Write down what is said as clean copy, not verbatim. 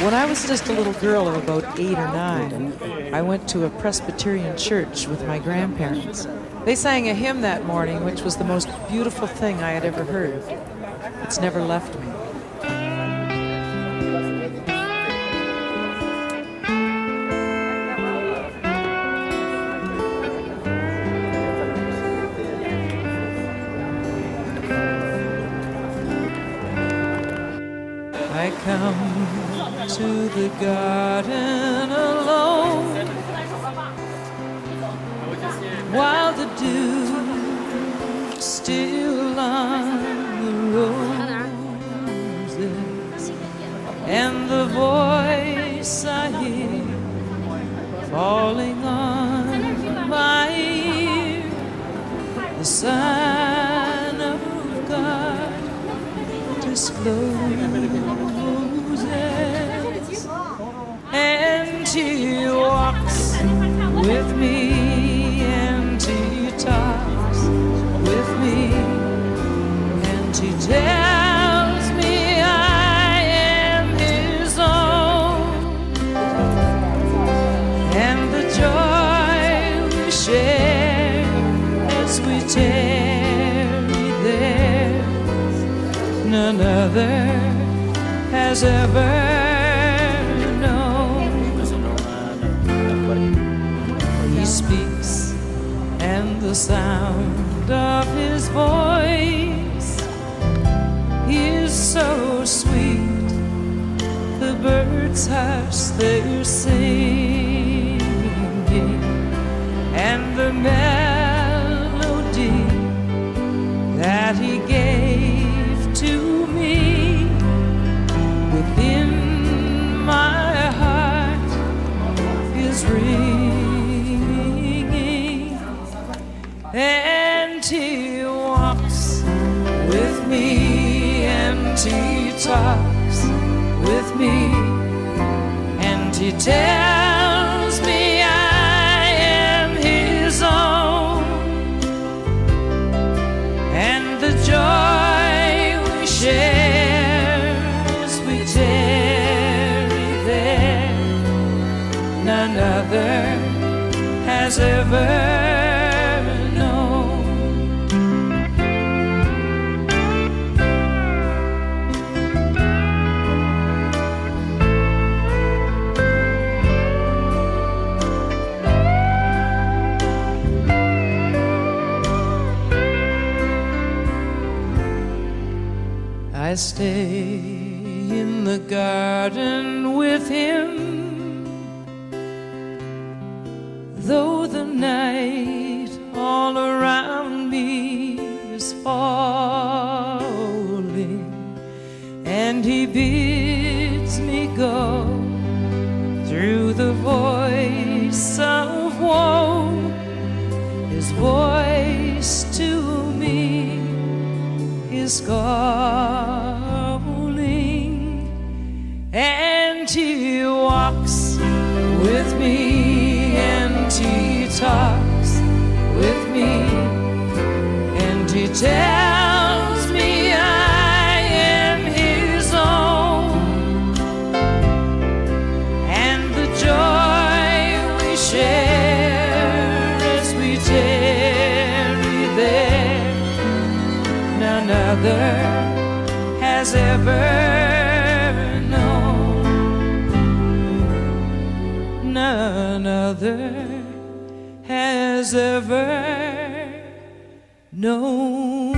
When I was just a little girl of about 8 or 9, I went to a Presbyterian church with my grandparents. They sang a hymn that morning, which was the most beautiful thing I had ever heard. It's never left me. I come to the garden alone, while the dew still on the roses, and the voice I hear falling on my ear, the sign of God discloses, and He walks with me, and He talks with me, and He tells me I am His own, and the joy we share as we tarry there, none other has ever known. He speaks, and the sound of His voice is so sweet. The birds hush their singing, and the melody that He gave to me within my heart is ringing, and He walks with me, and He talks with me, and He tells me I am His own, and the joy we share as we tarry there, none other has ever known. I stay in the garden with Him, though the night all around me is falling, and He bids me go through the voice of woe. His voice to me is calling, and He walks with me, and He talks with me, and He tells me I am His own, and the joy we share as we tarry there, none other has ever known, none other has ever known.